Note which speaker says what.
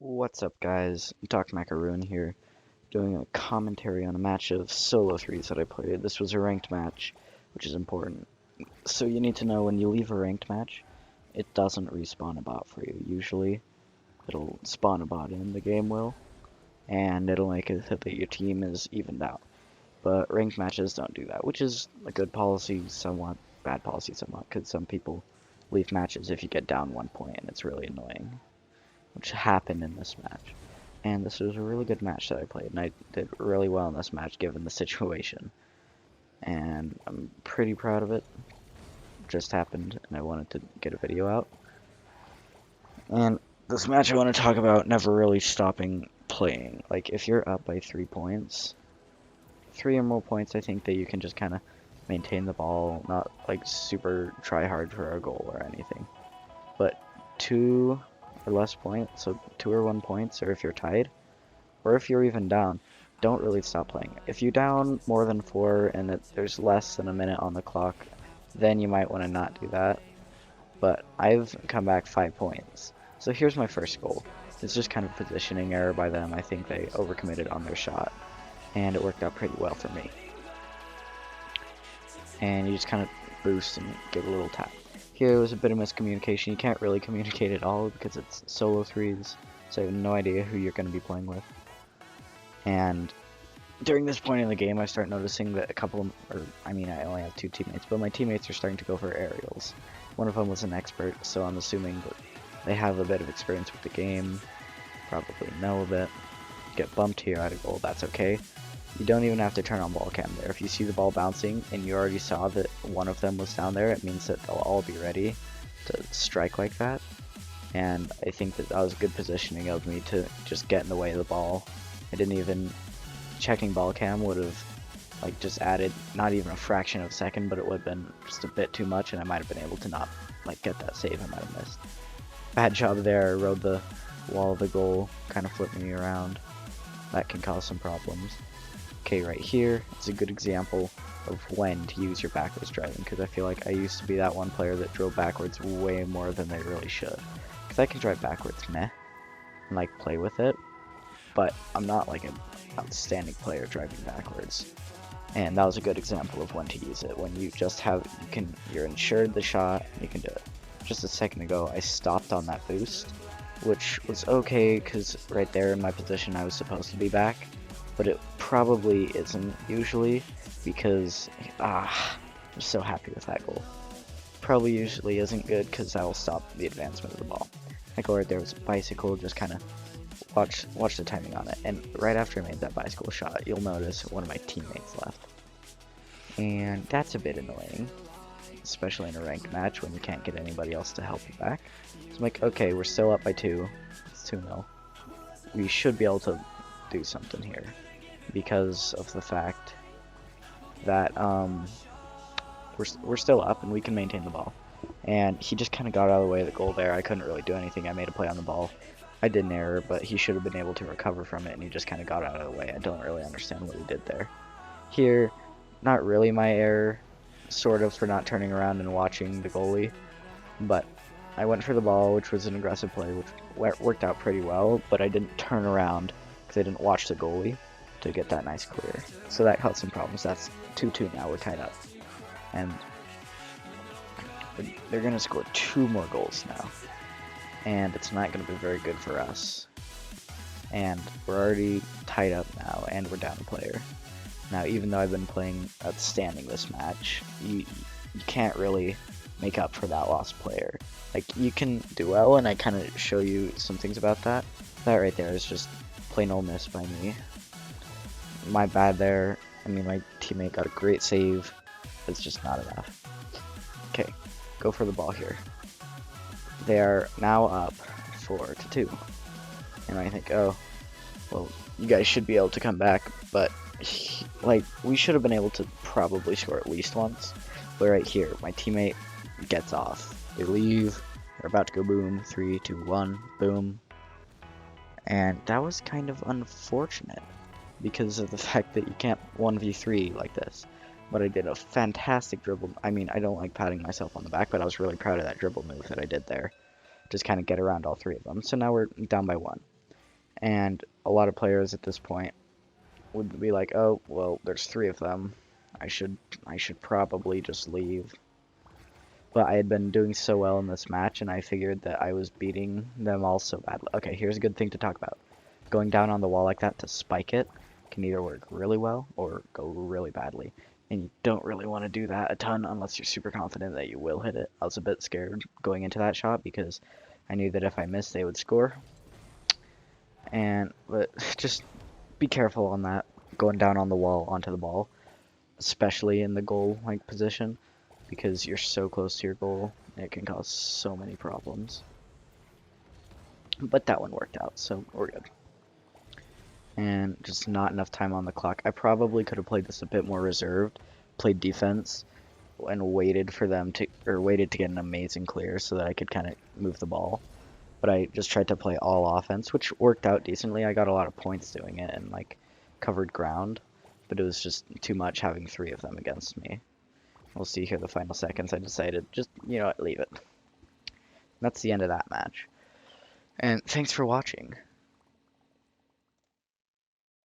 Speaker 1: What's up, guys? Doc Macaroon here, doing a commentary on a match of solo threes that I played. This was a ranked match, which is important. So you need to know when you leave a ranked match, it doesn't respawn a bot for you. Usually, it'll spawn a bot in, the game will, and it'll make it so that your team is evened out. But ranked matches don't do that, which is a good policy somewhat, bad policy somewhat, because some people leave matches if you get down 1 point, and it's really annoying, which happened in this match. And this was a really good match that I played, and I did really well in this match given the situation. And I'm pretty proud of it. It just happened, and I wanted to get a video out. And this match I want to talk about never really stopping playing. Like, if you're up by 3 points, 3 or more points, I think that you can just kind of maintain the ball, not like super try hard for a goal or anything. But 2 or less points, so 2 or 1 points, or if you're tied, or if you're even down, don't really stop playing. If you're down more than 4 and there's less than a minute on the clock, then you might want to not do that. But I've come back 5 points. So here's my first goal. It's just kind of positioning error by them. I think they overcommitted on their shot, and it worked out pretty well for me. And you just kind of boost and give a little tap. Here was a bit of miscommunication. You can't really communicate at all because it's solo threes, so I have no idea who you're going to be playing with. And during this point in the game, I start noticing that I only have 2 teammates, but my teammates are starting to go for aerials. One of them was an expert, so I'm assuming that they have a bit of experience with the game, probably know a bit. Get bumped here at a goal, that's okay. You don't even have to turn on ball cam there. If you see the ball bouncing and you already saw that one of them was down there, it means that they'll all be ready to strike like that. And I think that was good positioning of me to just get in the way of the ball. I didn't even, checking ball cam would have like just added not even a fraction of a second, but it would have been just a bit too much, and I might have been able to not like get that save I might have missed. Bad job there. I rode the wall of the goal, kind of flipped me around. That can cause some problems. Okay, right here, it's a good example of when to use your backwards driving, because I feel like I used to be that one player that drove backwards way more than they really should. Because I can drive backwards, meh, and like play with it, but I'm not like an outstanding player driving backwards. And that was a good example of when to use it, when you just have, you're insured the shot, you can do it. Just a second ago, I stopped on that boost, which was okay, because right there in my position I was supposed to be back. But it probably isn't usually, because I'm so happy with that goal. Probably usually isn't good because that will stop the advancement of the ball. That goal right there was a bicycle, just kind of watch the timing on it. And right after I made that bicycle shot, you'll notice one of my teammates left. And that's a bit annoying, especially in a ranked match when you can't get anybody else to help you back. So I'm like, okay, we're still up by 2. It's 2-0. We should be able to do something here, because of the fact that we're still up and we can maintain the ball. And he just kind of got out of the way of the goal there. I couldn't really do anything. I made a play on the ball. I did an error, but he should have been able to recover from it, and he just kind of got out of the way. I don't really understand what he did there. Here, not really my error, sort of, for not turning around and watching the goalie, but I went for the ball, which was an aggressive play, which worked out pretty well, but I didn't turn around because I didn't watch the goalie to get that nice clear. So that caused some problems. That's 2-2 now, we're tied up. And they're going to score 2 more goals now. And it's not going to be very good for us. And we're already tied up now, and we're down a player. Now, even though I've been playing outstanding this match, you can't really make up for that lost player. Like, you can do well, and I kind of show you some things about that. That right there is just plain old miss by me. My bad there. I mean, my teammate got a great save. It's just not enough. Okay, go for the ball here. They are now up 4-2. And I think, oh, well, you guys should be able to come back, but like, we should have been able to probably score at least once. But right here, my teammate gets off. They leave. They're about to go boom. 3, 2, 1, boom. And that was kind of unfortunate because of the fact that you can't 1v3 like this. But I did a fantastic dribble. I mean, I don't like patting myself on the back, but I was really proud of that dribble move that I did there. Just kind of get around all 3 of them. So now we're down by 1. And a lot of players at this point would be like, oh, well, there's 3 of them. I should probably just leave. But I had been doing so well in this match, and I figured that I was beating them all so badly. Okay, here's a good thing to talk about. Going down on the wall like that to spike it can either work really well or go really badly. And you don't really want to do that a ton unless you're super confident that you will hit it. I was a bit scared going into that shot because I knew that if I missed, they would score. But just be careful on that, going down on the wall onto the ball, especially in the goal-like position, because you're so close to your goal, it can cause so many problems. But that one worked out, so we're good. And just not enough time on the clock. I probably could have played this a bit more reserved, played defense, and waited to get an amazing clear so that I could kind of move the ball. But I just tried to play all offense, which worked out decently. I got a lot of points doing it and like covered ground, but it was just too much having 3 of them against me. We'll see here the final seconds. I decided just, you know what, leave it. That's the end of that match. And thanks for watching.